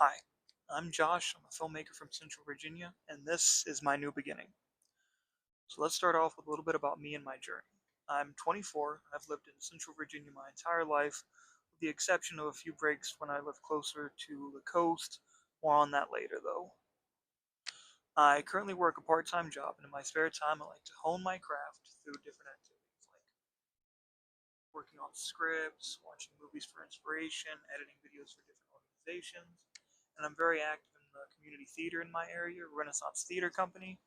Hi, I'm Josh. I'm a filmmaker from Central Virginia, and this is my new beginning. So let's start off with a little bit about me and my journey. I'm 24. I've lived in Central Virginia my entire life, with the exception of a few breaks when I lived closer to the coast. More on that later, though. I currently work a part-time job, and in my spare time, I like to hone my craft through different activities like working on scripts, watching movies for inspiration, editing videos for different organizations, and I'm very active in the community theater in my area, Renaissance Theater Company.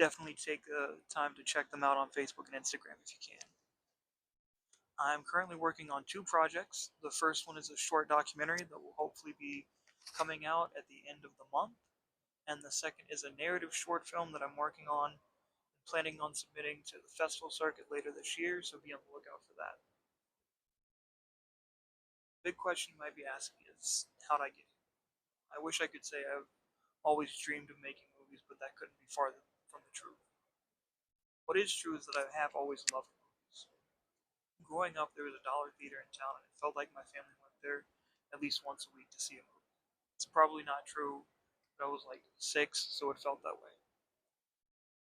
Definitely take the time to check them out on Facebook and Instagram if you can. I'm currently working on two projects. The first one is a short documentary that will hopefully be coming out at the end of the month, and the second is a narrative short film that I'm working on and planning on submitting to the festival circuit later this year, so be on the lookout for that. The big question you might be asking is, how'd I get here? I wish I could say I've always dreamed of making movies, but that couldn't be farther from the truth. What is true is that I have always loved movies. Growing up, there was a dollar theater in town, and it felt like my family went there at least once a week to see a movie. It's probably not true, but I was like 6, so it felt that way.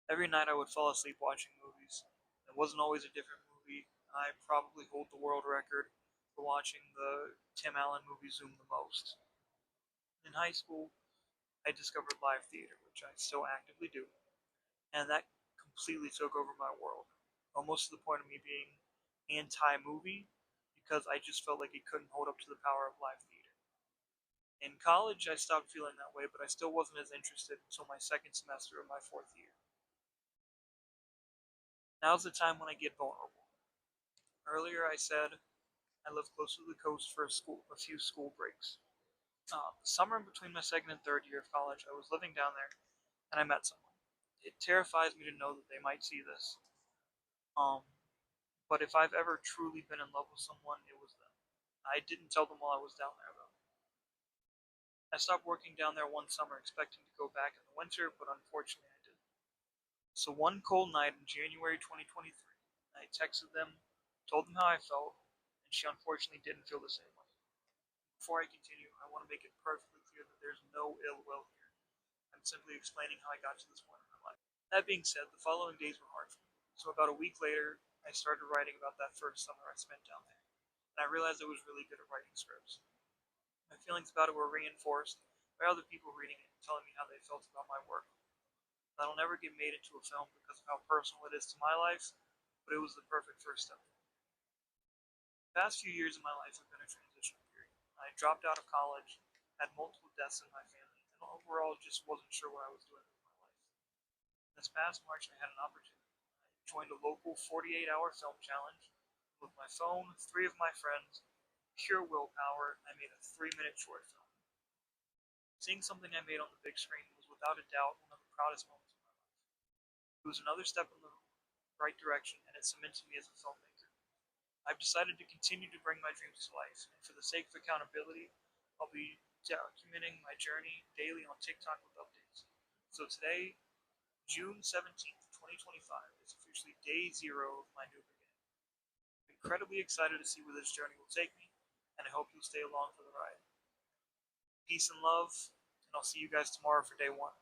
Every night I would fall asleep watching movies. It wasn't always a different movie. I probably hold the world record for watching the Tim Allen movie Zoom the most. In high school, I discovered live theater, which I still actively do, and that completely took over my world, almost to the point of me being anti-movie because I just felt like it couldn't hold up to the power of live theater. In college, I stopped feeling that way, but I still wasn't as interested until my second semester of my fourth year. Now's the time when I get vulnerable. Earlier, I said I live close to the coast for a few school breaks. The summer in between my second and third year of college, I was living down there, and I met someone. It terrifies me to know that they might see this. Um, but if I've ever truly been in love with someone, it was them. I didn't tell them while I was down there, though. I stopped working down there one summer expecting to go back in the winter, but unfortunately I didn't. So one cold night in January 2023, I texted them, told them how I felt, and she unfortunately didn't feel the same way. Before I continue, I want to make it perfectly clear that there's no ill will here. I'm simply explaining how I got to this point in my life. That being said, the following days were hard for me. So about a week later, I started writing about that first summer I spent down there, and I realized I was really good at writing scripts. My feelings about it were reinforced by other people reading it and telling me how they felt about my work. That'll never get made into a film because of how personal it is to my life, but it was the perfect first step. The past few years of my life have been a transitional period. I dropped out of college, had multiple deaths in my family, and overall just wasn't sure what I was doing with my life. This past March, I had an opportunity. I joined a local 48-hour film challenge. With my phone, three of my friends, pure willpower, I made a 3-minute short film. Seeing something I made on the big screen was without a doubt one of the proudest moments of my life. It was another step in the right direction, and it cemented me as a filmmaker. I've decided to continue to bring my dreams to life, and for the sake of accountability, I'll be documenting my journey daily on TikTok with updates. So today, June 17th, 2025, is officially day zero of my new beginning. I'm incredibly excited to see where this journey will take me, and I hope you'll stay along for the ride. Peace and love, and I'll see you guys tomorrow for day one.